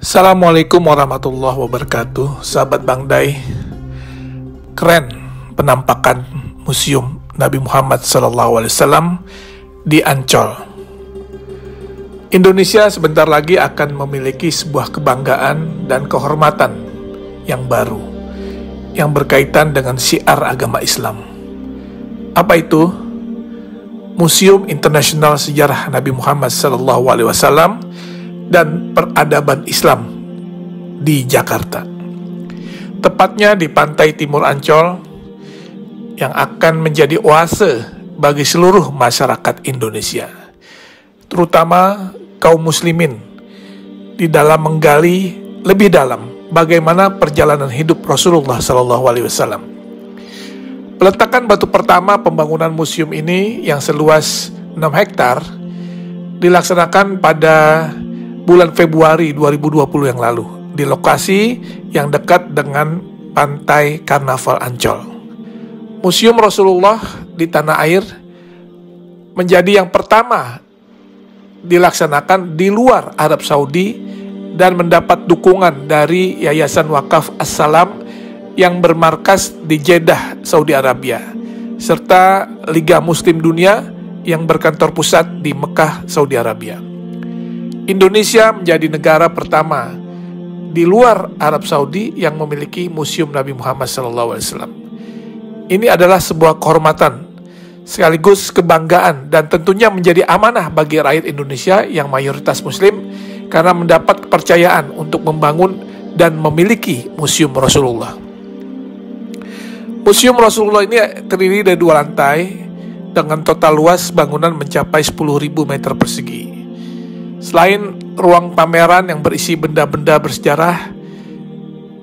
Assalamualaikum warahmatullahi wabarakatuh. Sahabat Bang Day, keren penampakan Museum Nabi Muhammad SAW di Ancol. Indonesia sebentar lagi akan memiliki sebuah kebanggaan dan kehormatan yang baru yang berkaitan dengan syiar agama Islam. Apa itu? Museum Internasional Sejarah Nabi Muhammad SAW dan Peradaban Islam di Jakarta, tepatnya di pantai timur Ancol, yang akan menjadi oase bagi seluruh masyarakat Indonesia, terutama kaum muslimin, di dalam menggali lebih dalam bagaimana perjalanan hidup Rasulullah SAW. Peletakan batu pertama pembangunan museum ini yang seluas 6 hektar dilaksanakan pada bulan Februari 2020 yang lalu di lokasi yang dekat dengan pantai Karnaval Ancol. Museum Rasulullah di tanah air menjadi yang pertama dilaksanakan di luar Arab Saudi dan mendapat dukungan dari Yayasan Wakaf As-Salam yang bermarkas di Jeddah, Saudi Arabia, serta Liga Muslim Dunia yang berkantor pusat di Mekah, Saudi Arabia. Indonesia menjadi negara pertama di luar Arab Saudi yang memiliki Museum Nabi Muhammad SAW. Ini adalah sebuah kehormatan sekaligus kebanggaan dan tentunya menjadi amanah bagi rakyat Indonesia yang mayoritas Muslim karena mendapat kepercayaan untuk membangun dan memiliki Museum Rasulullah. Museum Rasulullah ini terdiri dari 2 lantai dengan total luas bangunan mencapai 10.000 meter persegi. Selain ruang pameran yang berisi benda-benda bersejarah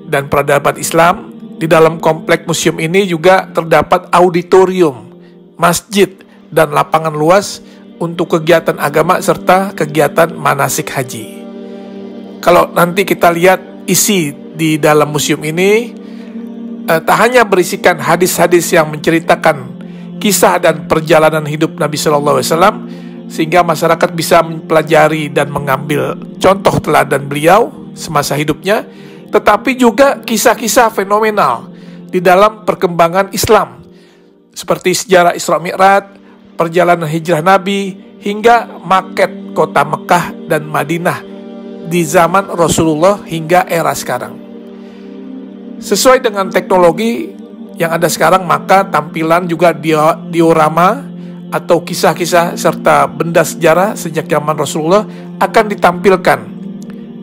dan peradaban Islam, di dalam komplek museum ini juga terdapat auditorium, masjid, dan lapangan luas untuk kegiatan agama serta kegiatan manasik haji. Kalau nanti kita lihat isi di dalam museum ini, tak hanya berisikan hadis-hadis yang menceritakan kisah dan perjalanan hidup Nabi SAW, sehingga masyarakat bisa mempelajari dan mengambil contoh teladan beliau semasa hidupnya, tetapi juga kisah-kisah fenomenal di dalam perkembangan Islam, seperti sejarah Isra Mi'raj, perjalanan hijrah Nabi, hingga maket kota Mekah dan Madinah di zaman Rasulullah hingga era sekarang. Sesuai dengan teknologi yang ada sekarang, maka tampilan juga diorama atau kisah-kisah serta benda sejarah sejak zaman Rasulullah akan ditampilkan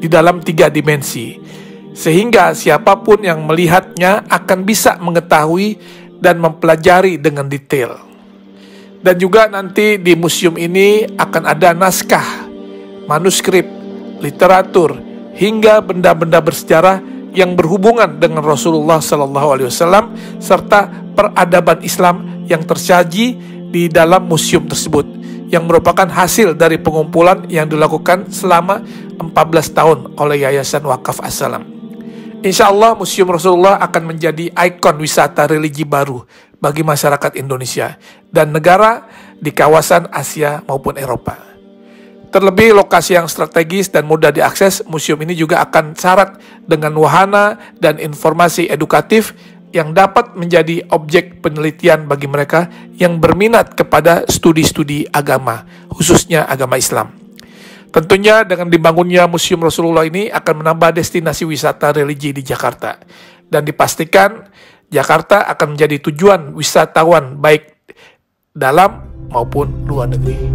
di dalam 3 dimensi, sehingga siapapun yang melihatnya akan bisa mengetahui dan mempelajari dengan detail. Dan juga nanti di museum ini akan ada naskah, manuskrip, literatur, hingga benda-benda bersejarah yang berhubungan dengan Rasulullah SAW serta peradaban Islam yang tersaji di dalam museum tersebut, yang merupakan hasil dari pengumpulan yang dilakukan selama 14 tahun oleh Yayasan Wakaf As-Salam. Insya Allah Museum Rasulullah akan menjadi ikon wisata religi baru bagi masyarakat Indonesia dan negara di kawasan Asia maupun Eropa. Terlebih lokasi yang strategis dan mudah diakses, museum ini juga akan syarat dengan wahana dan informasi edukatif yang dapat menjadi objek penelitian bagi mereka yang berminat kepada studi-studi agama, khususnya agama Islam. Tentunya dengan dibangunnya Museum Rasulullah ini akan menambah destinasi wisata religi di Jakarta, dan dipastikan Jakarta akan menjadi tujuan wisatawan baik dalam maupun luar negeri.